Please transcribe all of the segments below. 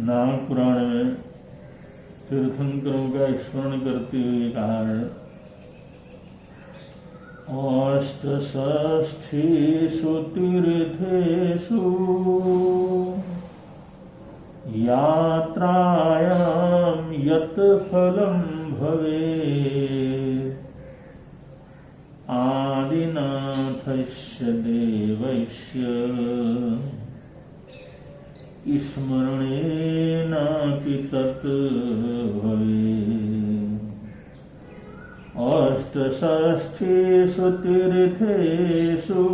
नाग पुराण में तीर्थंकरों का स्मरण करते हुए कहा है, अष्टषष्ठीषु तीर्थेषु यात्रायां यत् फलं भवेत् आदिनाथस्य देवस्य स्मरणेनापि तत् भवेत्। अष्टषष्ठीषु तीर्थेषु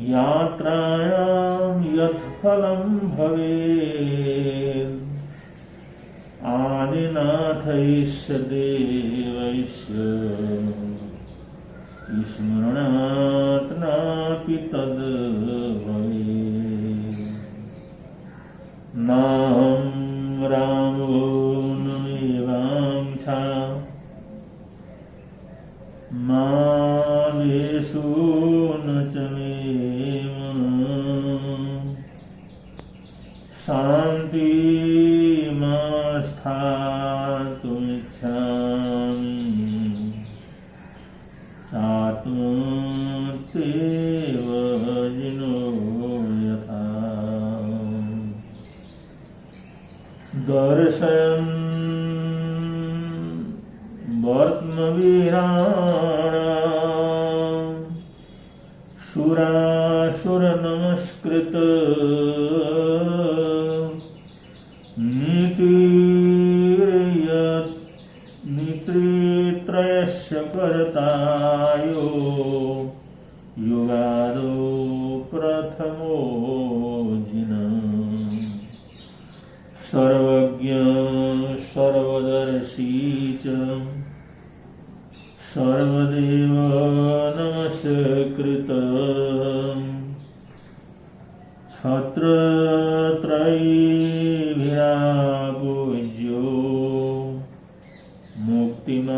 यात्रायां यत् फलं भवेत् आदिनाथस्य देवस्य स्मरणात् नापि तद् भवेत्। नाहं रामो नमेवांसा मावेषु न च मे शान्तिमास्थातुमिच्छामि चात्मत्येव जिनो यथा। दर्शयन् वर्त्मवीराणां सुरासुरनमस्कृत नीतित्रयस्य कर्तायो युगादो प्रथमो जिनः सर्वज्ञ सर्वदर्शी च सर्वदेव नमस्कृत छत्रत्रयीभिरापूज्यो मुक्तिमार्गशोभन्।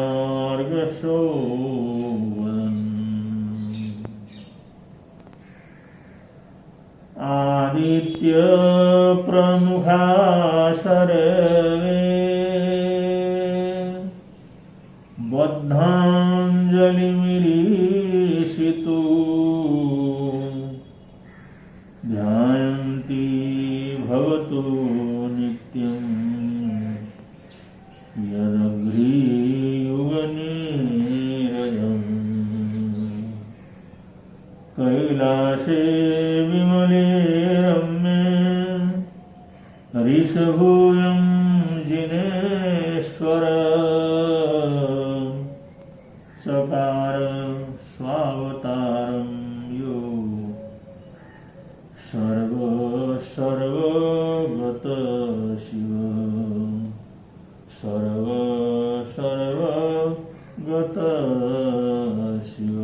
आदित्य प्रमुखा सर्वे बद्धाञ्जलिमीरिषितो ध्यायन्ति भवतो नित्यं यदघ्रियुगनीरजम्। कैलासे विमले रम्ये ऋषभूयं जिनेश्वर सकार स्वावतारं यो सर्वगत शिव सर्वगत शिव।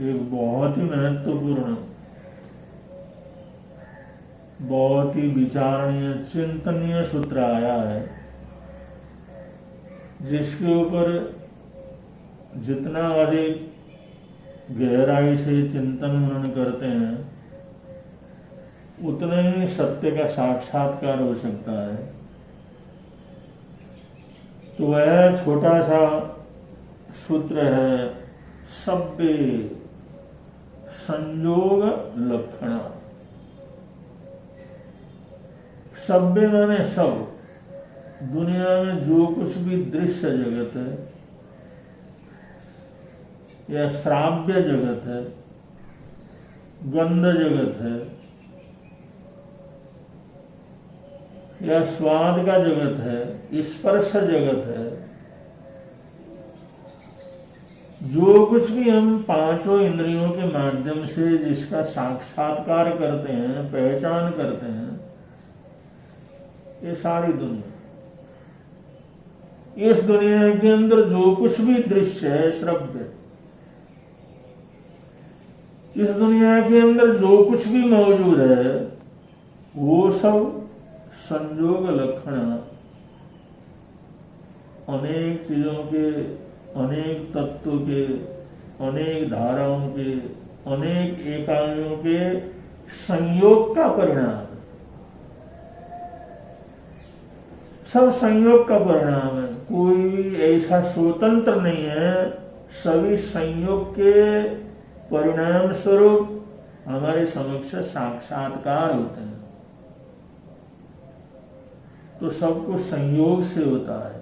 एक बहुत ही महत्वपूर्ण, बहुत ही विचारणीय चिंतनीय सूत्र आया है, जिसके ऊपर जितना अधिक गहराई से चिंतन मनन करते हैं उतने ही सत्य का साक्षात्कार हो सकता है। तो वह छोटा सा सूत्र है, सब्बे संयोग लक्षण। सब्बे माने सब, दुनिया में जो कुछ भी दृश्य जगत है या श्राव्य जगत है, गंध जगत है या स्वाद का जगत है, स्पर्श जगत है, जो कुछ भी हम पांचों इंद्रियों के माध्यम से जिसका साक्षात्कार करते हैं, पहचान करते हैं, ये सारी दुनिया, इस दुनिया के अंदर जो कुछ भी दृश्य है, श्रव्य, इस दुनिया के अंदर जो कुछ भी मौजूद है, वो सब संयोग लक्षण अनेक चीजों के अनेक तत्वों के, अनेक धाराओं के, अनेक इकाइयों के संयोग का परिणाम, सब संयोग का परिणाम है। कोई भी ऐसा स्वतंत्र नहीं है, सभी संयोग के परिणाम स्वरूप हमारे समक्ष साक्षात्कार होते हैं। तो सब कुछ संयोग से होता है,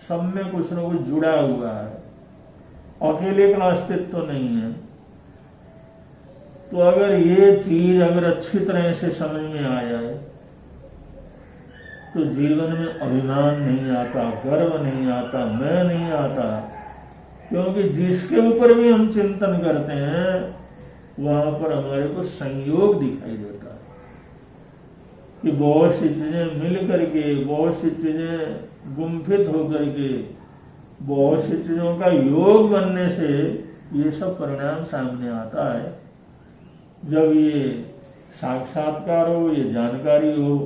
सब में कुछ न कुछ जुड़ा हुआ है, अकेले का अस्तित्व तो नहीं है। तो अगर ये चीज अगर अच्छी तरह से समझ में आ जाए तो जीवन में अभिमान नहीं आता, गर्व नहीं आता, मैं नहीं आता, क्योंकि जिसके ऊपर भी हम चिंतन करते हैं वहां पर हमारे को संयोग दिखाई देता है कि बहुत सी चीजें मिल करके, बहुत सी चीजें गुम्फित होकर के, बहुत सी चीजों का योग बनने से ये सब परिणाम सामने आता है। जब ये साक्षात्कार हो, ये जानकारी हो,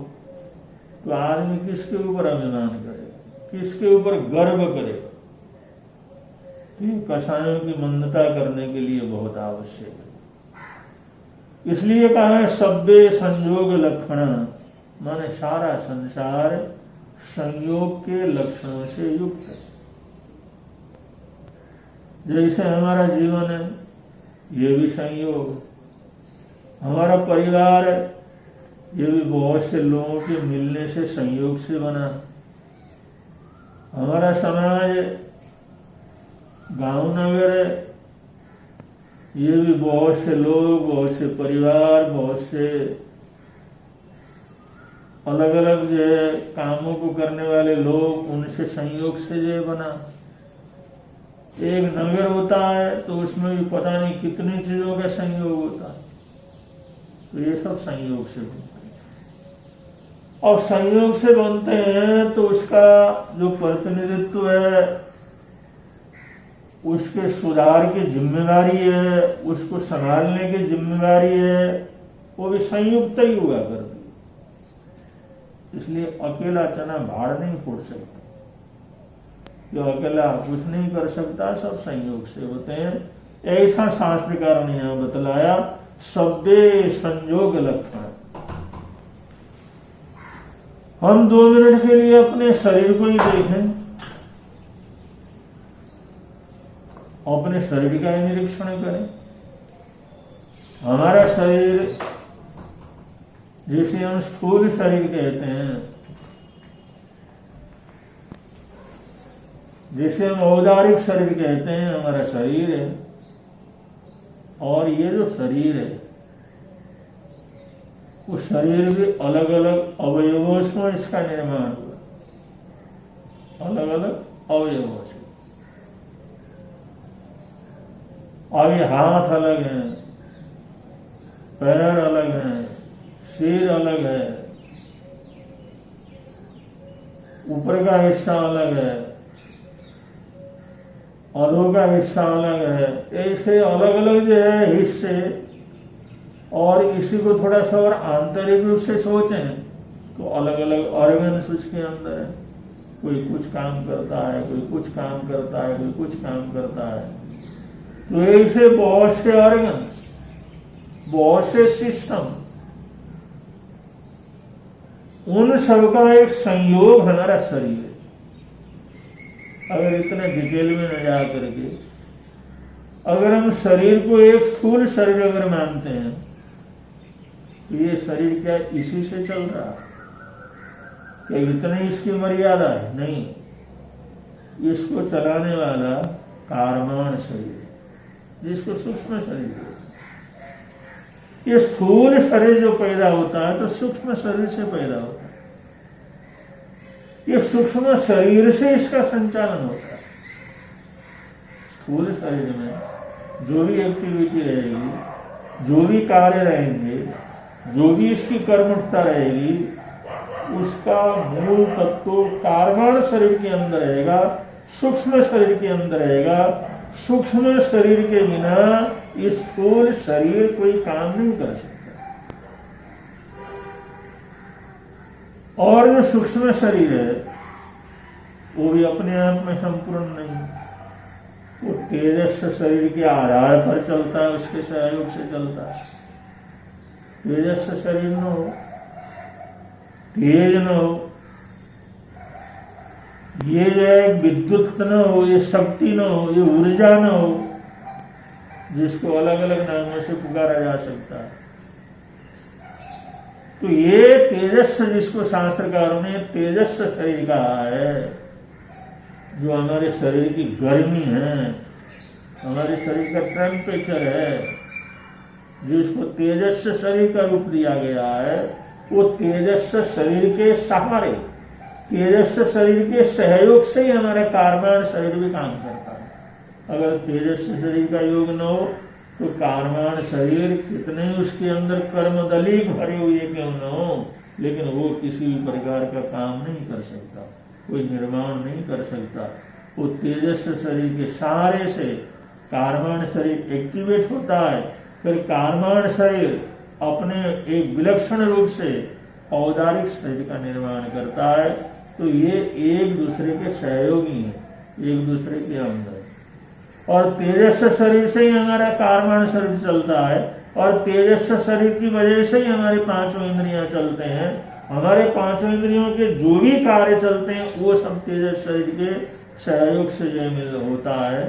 तो आदमी किसके ऊपर अभिमान करेगा, किसके ऊपर गर्व करेगा? ये कषायों की मंदता करने के लिए बहुत आवश्यक है। इसलिए कहा है सब्बे संयोग लक्षण, माने सारा संसार संयोग के लक्षणों से युक्त है। जैसे हमारा जीवन है, ये भी संयोग, हमारा परिवार है, ये भी बहुत से लोगों के मिलने से संयोग से बना, हमारा समाज, गांव नगर है, ये भी बहुत से लोग, बहुत से परिवार, बहुत से अलग अलग जो है कामों को करने वाले लोग, उनसे संयोग से जो बना। एक नगर होता है तो उसमें भी पता नहीं कितनी चीजों का संयोग होता है। तो ये सब संयोग से बनते हैं, और संयोग से बनते हैं तो उसका जो प्रतिनिधित्व है, उसके सुधार की जिम्मेदारी है, उसको संभालने की जिम्मेदारी है, वो भी संयुक्त ही हुआ करती। इसलिए अकेला चना भाड़ नहीं फोड़ सकता, जो अकेला कुछ नहीं कर सकता, सब संयोग से होते हैं। ऐसा शास्त्रकार ने यहां बतलाया, सब्बे संयोग लक्षण। हम 2 मिनट के लिए अपने शरीर को ही देखें, अपने शरीर का निरीक्षण करें। हमारा शरीर, जिसे हम स्थूल शरीर कहते हैं, जिसे हम औदारिक शरीर कहते हैं, हमारा शरीर है। और ये जो शरीर है, उस शरीर भी अलग अलग अवयवों से इसका निर्माण हुआ, अलग अलग अवयवों से। अब ये हाथ अलग है, पैर अलग है, सिर अलग है, ऊपर का हिस्सा अलग है, अधो का हिस्सा अलग है। ऐसे अलग अलग जो है हिस्से, और इसी को थोड़ा सा और आंतरिक रूप से सोचें तो अलग अलग ऑर्गन्स उसके अंदर है। कोई कुछ काम करता है, कोई कुछ काम करता है, कोई कुछ काम करता है। तो ऐसे बहुत से ऑर्गन्स, बहुत से सिस्टम, उन सबका एक संयोग हमारा शरीर है। अगर इतने डिटेल में न जा करके, अगर हम शरीर को एक स्थूल शरीर अगर मानते हैं, तो ये शरीर क्या इसी से चल रहा है? क्या इतनी इसकी मर्यादा है? नहीं, इसको चलाने वाला कारमान शरीर है, जिसको सूक्ष्म शरीर है। ये स्थूल शरीर जो पैदा होता है तो सूक्ष्म शरीर से पैदा होता है। ये सूक्ष्म शरीर से इसका संचालन होता है। स्थूल शरीर में जो भी एक्टिविटी रहेगी, जो भी कार्य रहेंगे, जो भी इसकी कर्मठता रहेगी, उसका मूल तत्व कारमान शरीर के अंदर रहेगा, सूक्ष्म शरीर के अंदर रहेगा। सूक्ष्म शरीर के बिना इस स्थूल शरीर कोई काम नहीं कर सकता। और जो सूक्ष्म शरीर है वो भी अपने आप में संपूर्ण नहीं, वो तेजस शरीर के आधार पर चलता है, उसके सहयोग से चलता है। तेजस शरीर न हो, तेज न हो, ये जो है विद्युत न हो, ये शक्ति न हो, ये ऊर्जा न हो, जिसको अलग अलग नामों से पुकारा जा सकता है। तो ये तेजस जिसको शास्त्रकारों ने तेजस शरीर कहा है, जो हमारे शरीर की गर्मी है, हमारे शरीर का टेम्परेचर है, जिसको तेजस शरीर का रूप दिया गया है, वो तेजस शरीर के सहारे, तेजस शरीर के सहयोग से ही हमारा कार्बन शरीर भी काम करता है। अगर तेजस शरीर का योग न हो तो कार्बन शरीर कितने उसके अंदर कर्मदलीक भरे हुए क्यों न हो, लेकिन वो किसी भी प्रकार का काम नहीं कर सकता, कोई निर्माण नहीं कर सकता। वो तेजस शरीर के सहारे से कार्बन शरीर एक्टिवेट होता है, फिर कार्बन शरीर अपने एक विलक्षण रूप से औदारिक शरीर का निर्माण करता है। तो ये एक दूसरे के सहयोगी हैं, एक दूसरे के अंदर। और तेजस शरीर से ही हमारा कार्बन शरीर चलता है, और तेजस शरीर की वजह से ही हमारे पांचों इंद्रियां चलते हैं। हमारे पांचों इंद्रियों के जो भी कार्य चलते हैं वो सब तेजस शरीर के सहयोग से जो मिल होता है।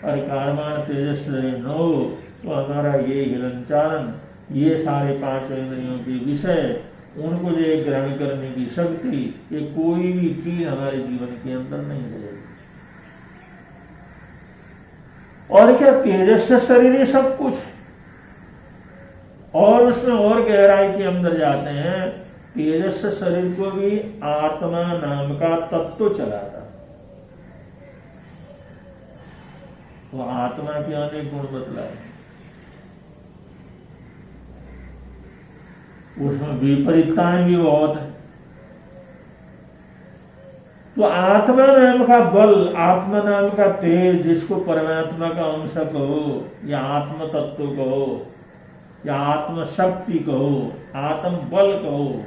और कार्बन तेजस शरीर न हो तो हमारा ये हिलनचालन, ये सारे पांचों इंद्रियों के विषय, उनको जो ग्रहण करने की शक्ति, ये कोई भी चीज हमारे जीवन के अंदर नहीं रहेगी। और क्या तेजस शरीर ये सब कुछ, और उसमें और गहराई के अंदर जाते हैं। तेजस शरीर को भी आत्मा नाम का तत्व चलाता, तो आत्मा के अनेक गुण बतलाए, उसमें विपरीतताएं भी बहुत है। तो आत्मा नाम का बल, आत्मा नाम का तेज, जिसको परमात्मा का अंश कहो, या आत्म तत्व कहो, या आत्म शक्ति कहो, आत्म बल कहो,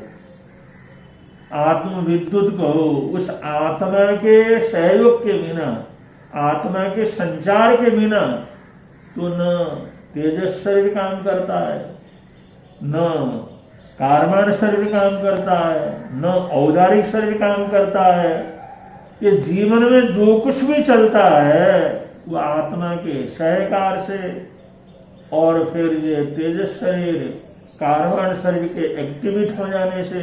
आत्म विद्युत कहो, उस आत्मा के सहयोग के बिना, आत्मा के संचार के बिना तो न तेजस शरीर काम करता है, न कार्बन शरीर काम करता है, न औदारिक शरीर काम करता है। ये जीवन में जो कुछ भी चलता है वो आत्मा के सहकार से, और फिर ये तेजस शरीर कार्बन शरीर के एक्टिवेट हो जाने से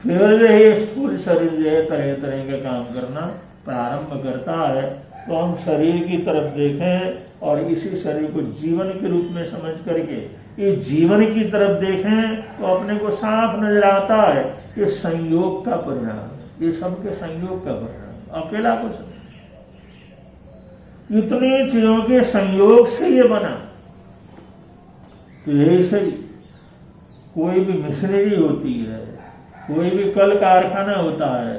फिर जो है स्थूल शरीर जो है तरह तरह का काम करना प्रारंभ करता है। तो हम शरीर की तरफ देखें और इसी शरीर को जीवन के रूप में समझ करके ये जीवन की तरफ देखें तो अपने को साफ नजर आता है कि संयोग का परिणाम, ये सबके संयोग का परिणाम, अकेला कुछ नहीं, इतनी चीजों के संयोग से ये बना। तो यही सही, कोई भी मशीनरी होती है, कोई भी कल कारखाना होता है,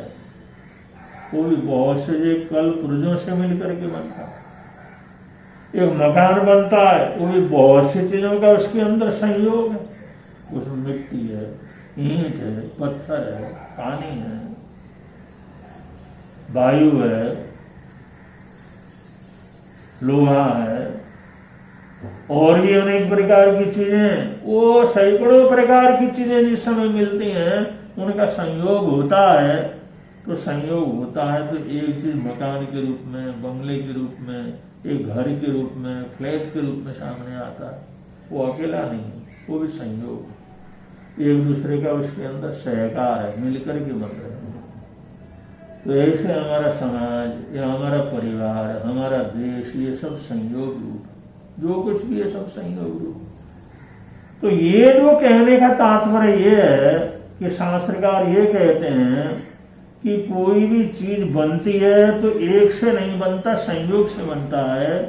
वो भी बहुत से कल पुर्जों से मिलकर के बनता है। एक मकान बनता है, वो भी बहुत सी चीजों का उसके अंदर संयोग है। उसमें मिट्टी है, ईंट है, पत्थर है, पानी है, वायु है, लोहा है, और भी अनेक प्रकार की चीजें, वो सैकड़ों प्रकार की चीजें जिस समय मिलती हैं उनका संयोग होता है। तो संयोग होता है तो एक चीज मकान के रूप में, बंगले के रूप में, एक घर के रूप में, फ्लैट के रूप में सामने आता है। वो अकेला नहीं है, वो भी संयोग, एक दूसरे का उसके अंदर सहकार है, मिलकर के बन रहे हैं। तो ऐसे हमारा समाज या हमारा परिवार, हमारा देश, ये सब संयोग रूप, जो कुछ भी है सब संयोग रूप। तो ये जो कहने का तात्पर्य ये है कि शास्त्रकार ये कहते हैं कि कोई भी चीज बनती है तो एक से नहीं बनता, संयोग से बनता है।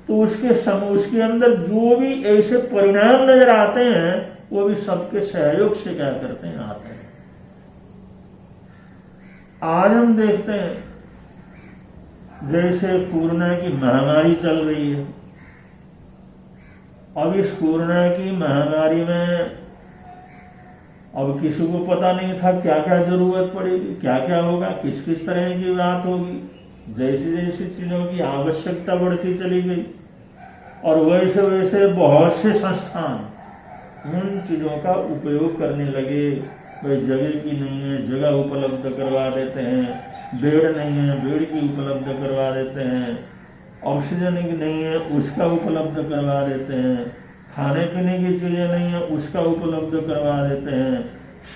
तो उसके अंदर जो भी ऐसे परिणाम नजर आते हैं वो भी सबके सहयोग से क्या करते हैं, आते हैं। आज हम देखते हैं जैसे कोरोना की महामारी चल रही है। अब इस कोरोना की महामारी में अब किसी को पता नहीं था क्या क्या जरूरत पड़ेगी, क्या क्या होगा, किस किस तरह की बात होगी, जैसे जैसे चीजों की आवश्यकता बढ़ती चली गई और वैसे वैसे बहुत से संस्थान उन चीजों का उपयोग करने लगे। भाई जगह की नहीं है, जगह उपलब्ध करवा देते हैं, बेड नहीं है, बेड की उपलब्ध करवा देते हैं, ऑक्सीजन की नहीं है, उसका उपलब्ध करवा देते हैं, खाने पीने की चीजें नहीं है, उसका उपलब्ध करवा देते हैं।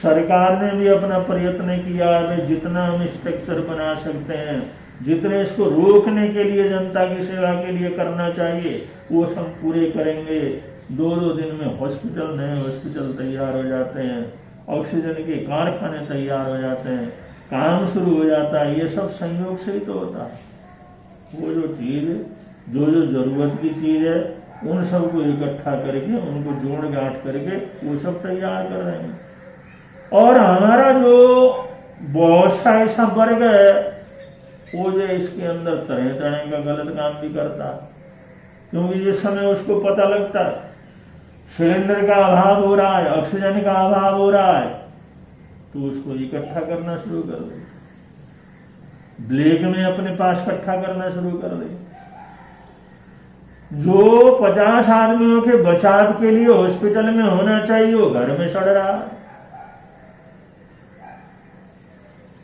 सरकार ने भी अपना प्रयत्न किया है, जितना हम स्ट्रक्चर बना सकते हैं, जितने इसको रोकने के लिए जनता की सेवा के लिए करना चाहिए वो सब पूरे करेंगे। 2-2 दिन में हॉस्पिटल, नए हॉस्पिटल तैयार हो जाते हैं, ऑक्सीजन के कारखाने तैयार हो जाते हैं, काम शुरू हो जाता है। ये सब संयोग से ही तो होता है। वो जो चीज, जो जो जरूरत की चीज है, उन सबको इकट्ठा करके, उनको जोड़ गांठ करके वो सब तैयार कर रहे हैं। और हमारा जो बहुत सा ऐसा वर्ग है वो जो इसके अंदर तरह तरह का गलत काम भी करता है, क्योंकि जिस समय उसको पता लगता है सिलेंडर का अभाव हो रहा है, ऑक्सीजन का अभाव हो रहा है, तो उसको इकट्ठा करना शुरू कर दे, ब्लैक में अपने पास इकट्ठा करना शुरू कर दे। जो 50 आदमियों के बचाव के लिए हॉस्पिटल में होना चाहिए वो घर में सड़ रहा है।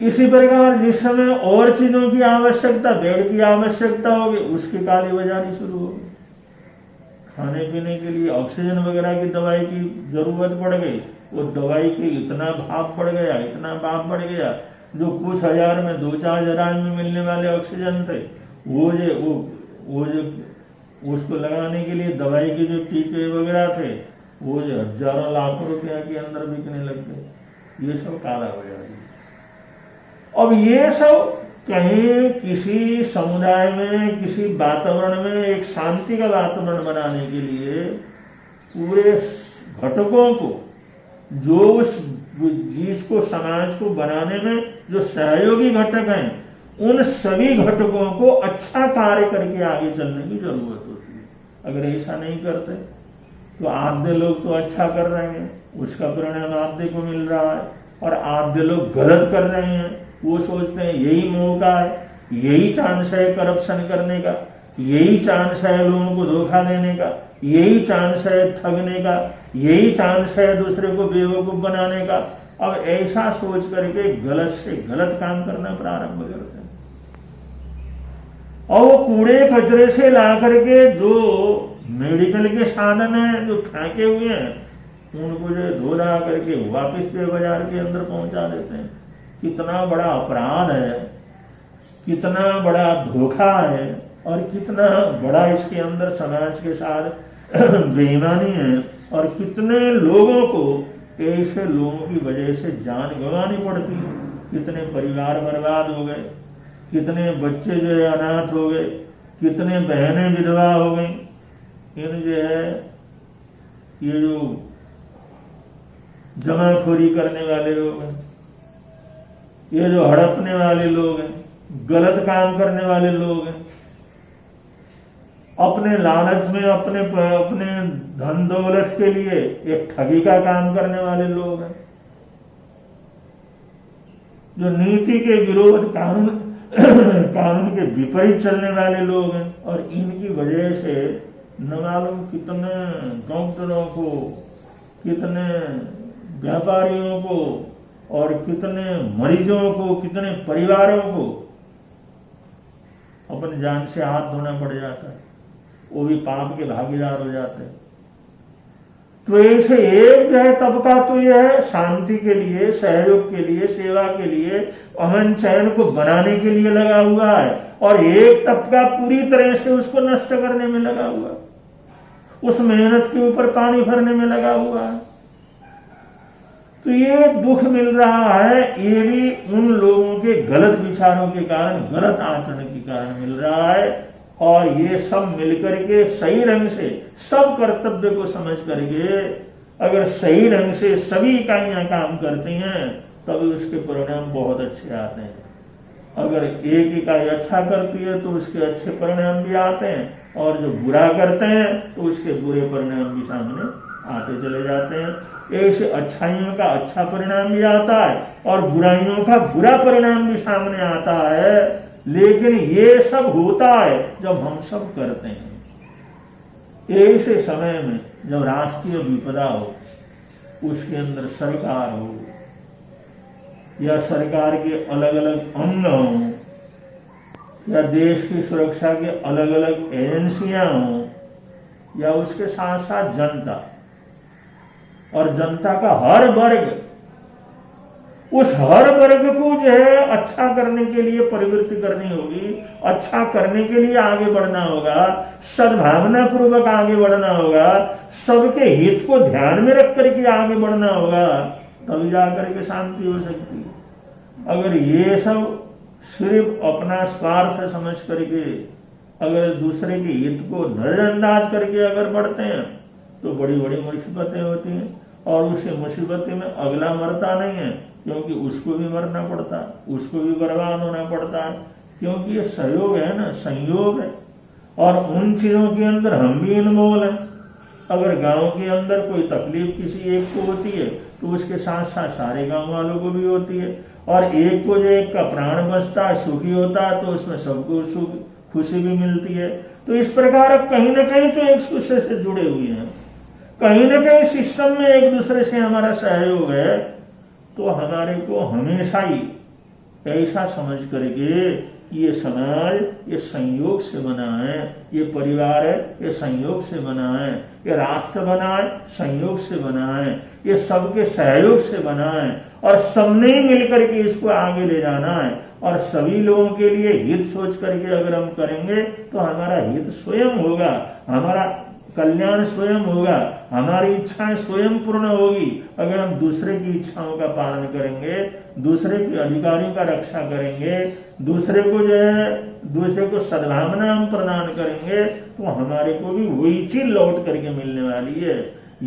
इसी प्रकार जिस समय और चीजों की आवश्यकता, बेड की आवश्यकता होगी, उसकी काली बाजारी शुरू होगी। खाने पीने के लिए ऑक्सीजन वगैरह की दवाई की जरूरत पड़ गई, वो दवाई के इतना भाव बढ़ गया, इतना भाव बढ़ गया, जो कुछ हजार में 2-4 हजार में मिलने वाले ऑक्सीजन थे, वो जो उसको लगाने के लिए दवाई के जो टीके वगैरह थे, वो जो हजारों लाखों रुपया के अंदर बिकने लग गए। ये सब काला बाजारी। अब ये सब कहीं किसी समुदाय में, किसी वातावरण में एक शांति का वातावरण बनाने के लिए पूरे घटकों को, जो उस जिसको समाज को बनाने में जो सहयोगी घटक हैं, उन सभी घटकों को अच्छा कार्य करके आगे चलने की जरूरत होती है। अगर ऐसा नहीं करते तो आधे लोग तो अच्छा कर रहे हैं, उसका परिणाम आधे को मिल रहा है, और आधे लोग गलत कर रहे हैं। वो सोचते हैं यही मौका है, यही चांस है करप्शन करने का, यही चांस है लोगों को धोखा देने का, यही चांस है ठगने का, यही चांस है दूसरे को बेवकूफ बनाने का। अब ऐसा सोच करके गलत से गलत काम करना प्रारंभ करते हैं, और वो कूड़े कचरे से ला करके जो मेडिकल के साधन है जो फेंके हुए हैं, उनको जो धो धा करके वापिस जो बाजार के अंदर पहुंचा देते हैं। कितना बड़ा अपराध है, कितना बड़ा धोखा है, और कितना बड़ा इसके अंदर समाज के साथ बेईमानी है, और कितने लोगों को ऐसे लोगों की वजह से जान गंवानी पड़ती है। कितने परिवार बर्बाद हो गए, कितने बच्चे जो है अनाथ हो गए, कितने बहनें विधवा हो गई। इन जो है ये जो जमाखोरी करने वाले लोग हैं, ये जो हड़पने वाले लोग हैं, गलत काम करने वाले लोग हैं, अपने लालच में, अपने धन दौलत के लिए एक ठगी का काम करने वाले लोग हैं, जो नीति के विरोध, कानून के विपरीत चलने वाले लोग हैं। और इनकी वजह से न मालूम कितने डॉक्टरों को, कितने व्यापारियों को, और कितने मरीजों को, कितने परिवारों को अपनी जान से हाथ धोना पड़ जाता है, वो भी पाप के भागीदार हो जाते हैं। तो ऐसे एक जो है तबका तो यह है शांति के लिए, सहयोग के लिए, सेवा के लिए, अमन चैन को बनाने के लिए लगा हुआ है, और एक तबका पूरी तरह से उसको नष्ट करने में लगा हुआ है, उस मेहनत के ऊपर पानी भरने में लगा हुआ है। तो ये दुख मिल रहा है, ये भी उन लोगों के गलत विचारों के कारण, गलत आचरण के कारण मिल रहा है। और ये सब मिलकर के सही ढंग से, सब कर्तव्य को समझ करके अगर सही ढंग से सभी इकाइयां काम करती हैं, तभी उसके परिणाम बहुत अच्छे आते हैं। अगर एक इकाई अच्छा करती है तो उसके अच्छे परिणाम भी आते हैं, और जो बुरा करते हैं तो उसके बुरे परिणाम भी सामने आते चले जाते हैं। ऐसे अच्छाइयों का अच्छा परिणाम भी आता है, और बुराइयों का बुरा परिणाम भी सामने आता है। लेकिन ये सब होता है जब हम सब करते हैं। ऐसे समय में जब राष्ट्रीय विपदा हो, उसके अंदर सरकार हो या सरकार के अलग अलग अंग हों या देश की सुरक्षा के अलग अलग एजेंसियां हों या उसके साथ साथ जनता, और जनता का हर वर्ग, उस हर वर्ग को जो है अच्छा करने के लिए प्रवृत्ति करनी होगी, अच्छा करने के लिए आगे बढ़ना होगा, सद्भावना पूर्वक आगे बढ़ना होगा, सबके हित को ध्यान में रख करके आगे बढ़ना होगा, तभी जाकर के शांति हो सकती है। अगर ये सब सिर्फ अपना स्वार्थ समझ करके, अगर दूसरे के हित को नजरअंदाज करके अगर बढ़ते हैं तो बड़ी बड़ी मुसीबतें होती हैं, और उसी मुसीबतें में अगला मरता नहीं है, क्योंकि उसको भी मरना पड़ता, उसको भी बर्बाद होना पड़ता है, क्योंकि ये सहयोग है ना, संयोग है। और उन चीजों के अंदर हम भी इन्वॉल्व हैं। अगर गांव के अंदर कोई तकलीफ किसी एक को होती है तो उसके साथ साथ सारे गांव वालों को भी होती है, और एक को जो एक का प्राण बचता है, सुखी होता है, तो उसमें सबको सुख खुशी भी मिलती है। तो इस प्रकार कहीं ना कहीं तो एक दूसरे से जुड़े हुए हैं, कहीं ना कहीं सिस्टम में एक दूसरे से हमारा सहयोग है। तो हमारे को हमेशा ही ऐसा समझ करके ये समाज ये संयोग से बना है, ये परिवार है ये संयोग से बना है, ये राष्ट्र बना है संयोग से बना है, ये सबके सहयोग से बना है, और सबने ही मिलकर के इसको आगे ले जाना है। और सभी लोगों के लिए हित सोच करके अगर हम करेंगे तो हमारा हित स्वयं होगा, हमारा कल्याण स्वयं होगा, हमारी इच्छाएं स्वयं पूर्ण होगी। अगर हम दूसरे की इच्छाओं का पालन करेंगे, दूसरे के अधिकारों का रक्षा करेंगे, दूसरे को जो है दूसरे को सद्भावना हम प्रदान करेंगे, तो हमारे को भी वही चीज लौट करके मिलने वाली है।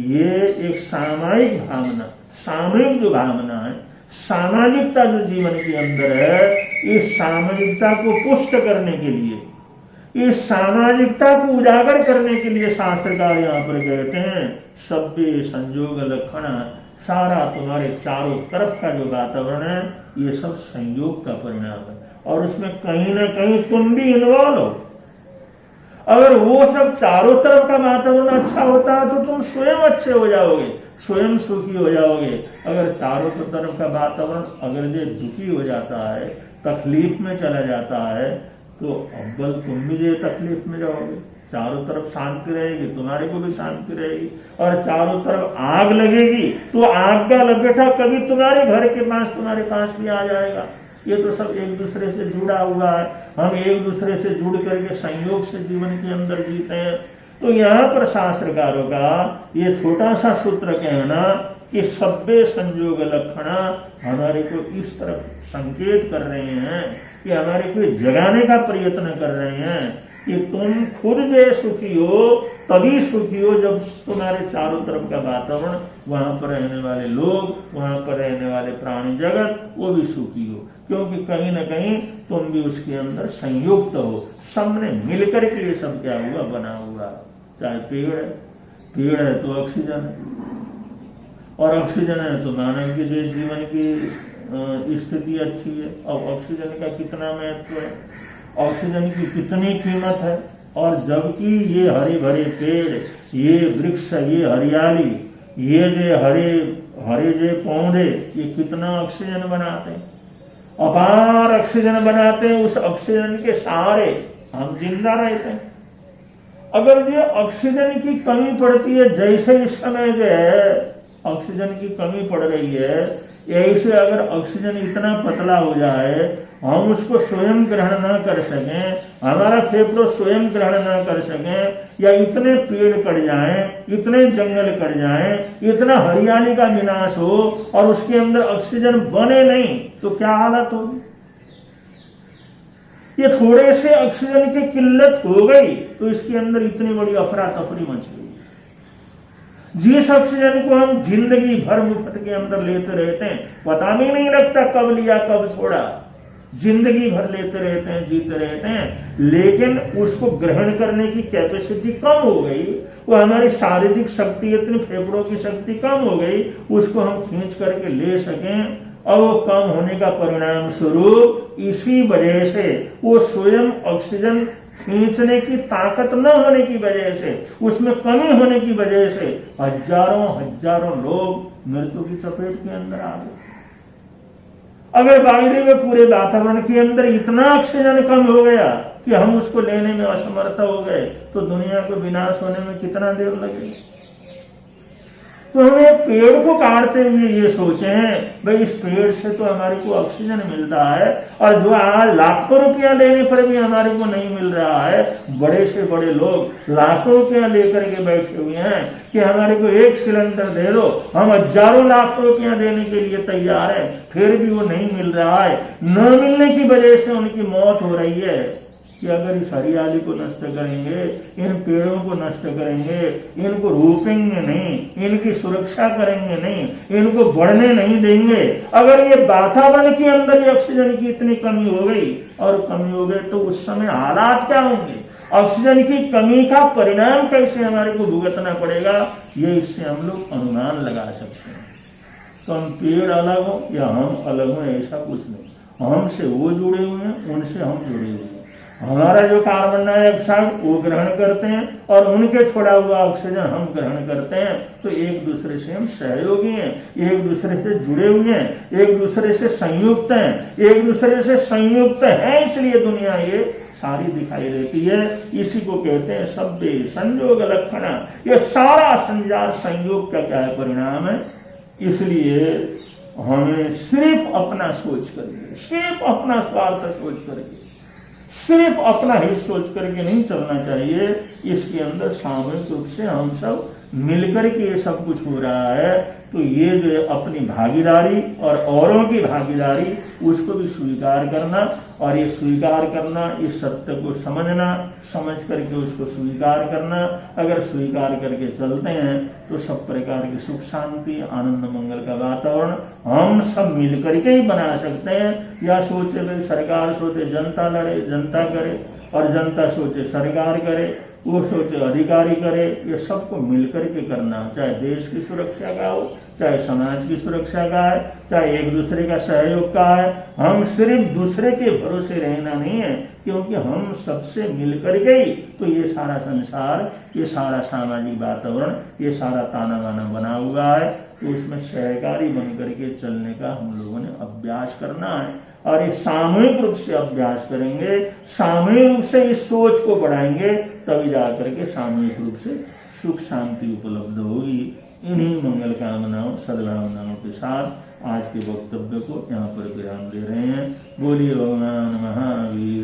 ये एक सामायिक भावना, सामूहिक जो भावना है, सामाजिकता जो जीवन के अंदर है, इस सामाजिकता को पुष्ट करने के लिए, इस सामाजिकता को उजागर करने के लिए शास्त्रकार यहाँ पर कहते हैं सभ्य संयोग लक्षण, सारा तुम्हारे चारों तरफ का जो वातावरण है ये सब संयोग का परिणाम है, और उसमें कहीं ना कहीं तुम भी इन्वॉल्व हो। अगर वो सब चारों तरफ का वातावरण अच्छा होता है तो तुम स्वयं अच्छे हो जाओगे, स्वयं सुखी हो जाओगे। अगर चारों तरफ का वातावरण अगर ये दुखी हो जाता है, तकलीफ में चला जाता है, तो अव्वल तुम भी ये तकलीफ में जाओगे। चारों तरफ शांति रहेगी, तुम्हारे को भी शांति रहेगी, और चारों तरफ आग लगेगी तो आग का लपेटा कभी तुम्हारे घर के पास तुम्हारे पास भी आ जाएगा। ये तो सब एक दूसरे से जुड़ा हुआ है, हम एक दूसरे से जुड़ करके संयोग से जीवन के अंदर जीते हैं। तो यहाँ पर शास्त्रकारों का ये छोटा सा सूत्र कहना कि सभ्य संयोग लक्षणा हमारे को इस तरफ संकेत कर रहे हैं, कि हमारे को जगाने का प्रयत्न कर रहे हैं कि तुम खुद जो सुखी हो तभी सुखी हो जब तुम्हारे चारों तरफ का वातावरण, वहां पर रहने वाले लोग, वहां पर रहने वाले प्राणी जगत वो भी सुखी हो, क्योंकि कहीं ना कहीं तुम भी उसके अंदर संयुक्त हो, सबने मिलकर के ये सब क्या हुआ, बना हुआ। चाहे पेड़ है तो ऑक्सीजन है, और ऑक्सीजन है तो मानव की जो जीवन की स्थिति अच्छी है। और ऑक्सीजन का कितना महत्व है, ऑक्सीजन की कितनी कीमत है, और जबकि ये हरे भरे पेड़, ये वृक्ष, ये हरियाली, ये जो हरे जो पौधे, ये कितना ऑक्सीजन बनाते हैं, अपार ऑक्सीजन बनाते हैं। उस ऑक्सीजन के सहारे हम जिंदा रहते हैं। अगर ये ऑक्सीजन की कमी पड़ती है, जैसे इस समय जो है ऑक्सीजन की कमी पड़ रही है, ऐसे अगर ऑक्सीजन इतना पतला हो जाए, हम उसको स्वयं ग्रहण ना कर सकें, हमारा फेफड़ो स्वयं ग्रहण ना कर सकें, या इतने पेड़ कट जाएं, इतने जंगल कट जाएं, इतना हरियाली का विनाश हो और उसके अंदर ऑक्सीजन बने नहीं, तो क्या हालत होगी। ये थोड़े से ऑक्सीजन की किल्लत हो गई तो इसके अंदर इतनी बड़ी अफरा तफरी मच गई। जिस ऑक्सीजन को हम जिंदगी भर मुफ्त के अंदर लेते रहते हैं, पता भी नहीं लगता कब लिया कब छोड़ा, जिंदगी भर लेते रहते हैं, जीते रहते हैं, लेकिन उसको ग्रहण करने की कैपेसिटी कम हो गई। वो हमारी शारीरिक शक्ति, इतनी फेफड़ों की शक्ति कम हो गई, उसको हम खींच करके ले सकें और वो कम होने का परिणाम स्वरूप इसी वजह से वो स्वयं ऑक्सीजन खींचने की ताकत न होने की वजह से, उसमें कमी होने की वजह से हजारों हजारों लोग मृत्यु की चपेट के अंदर आ गए। अगर वायु में पूरे वातावरण के अंदर इतना ऑक्सीजन कम हो गया कि हम उसको लेने में असमर्थ हो गए तो दुनिया को विनाश होने में कितना देर लगेगा। तो हमें पेड़ को काटते हुए ये सोचे हैं भाई इस पेड़ से तो हमारे को ऑक्सीजन मिलता है, और जो आज लाखों रुपया लेने पर भी हमारे को नहीं मिल रहा है, बड़े से बड़े लोग लाखों रुपया लेकर के बैठे हुए हैं कि हमारे को एक सिलेंडर दे दो, हम हजारों लाख रुपया देने के लिए तैयार है, फिर भी वो नहीं मिल रहा है। न मिलने की वजह से उनकी मौत हो रही है कि अगर इस हरियाली को नष्ट करेंगे, इन पेड़ों को नष्ट करेंगे, इनको रोपेंगे नहीं, इनकी सुरक्षा करेंगे नहीं, इनको बढ़ने नहीं देंगे, अगर ये वातावरण के अंदर ऑक्सीजन की इतनी कमी हो गई और कमी हो गई तो उस समय हालात क्या होंगे, ऑक्सीजन की कमी का परिणाम कैसे हमारे को भुगतना पड़ेगा, ये इससे हम लोग अनुमान लगा सकते हैं। तो हम पेड़ अलग हो या हम अलग हो ऐसा कुछ नहीं, हमसे वो जुड़े हुए हैं, उनसे हम जुड़े हुए हैं। हमारा जो कार्बन डाइऑक्साइड वो ग्रहण करते हैं और उनके छोड़ा हुआ ऑक्सीजन हम ग्रहण करते हैं, तो एक दूसरे से हम सहयोगी हैं, एक दूसरे से जुड़े हुए हैं, एक दूसरे से संयुक्त हैं, एक दूसरे से संयुक्त है, इसलिए दुनिया ये सारी दिखाई देती है। इसी को कहते हैं शब्दे संयोग लक्षण। ये सारा संजार संयोग का क्या है, परिणाम है। इसलिए हमें सिर्फ अपना सोच करके, सिर्फ अपना स्वार्थ सोच करके, सिर्फ अपना ही सोच करके नहीं चलना चाहिए। इसके अंदर सामूहिक रूप से हम सब मिलकर के ये सब कुछ हो रहा है, तो ये जो अपनी भागीदारी और औरों की भागीदारी उसको भी स्वीकार करना, और ये स्वीकार करना, इस सत्य को समझना, समझ करके उसको स्वीकार करना। अगर स्वीकार करके चलते हैं तो सब प्रकार की सुख शांति आनंद मंगल का वातावरण हम सब मिल करके ही बना सकते हैं। या सोचे भाई सरकार सोचे जनता लड़े, जनता करे, और जनता सोचे सरकार करे, वो सोचे अधिकारी करे, ये सबको मिलकर के करना, चाहे देश की सुरक्षा का हो, चाहे समाज की सुरक्षा का है, चाहे एक दूसरे का सहयोग का है। हम सिर्फ दूसरे के भरोसे रहना नहीं है, क्योंकि हम सबसे मिलकर के ही तो ये सारा संसार, ये सारा सामाजिक वातावरण, ये सारा ताना बाना बना हुआ है। तो उसमें सहकारी बन करके चलने का हम लोगों ने अभ्यास करना है, और ये सामूहिक रूप से अभ्यास करेंगे, सामूहिक रूप से इस सोच को बढ़ाएंगे, तभी जाकर के सामूहिक रूप से सुख शांति उपलब्ध होगी। इन्हीं मंगल कामनाओं सद्भावनाओं के साथ आज के वक्तव्य को यहाँ पर विराम दे रहे हैं। बोलिए भगवान महावीर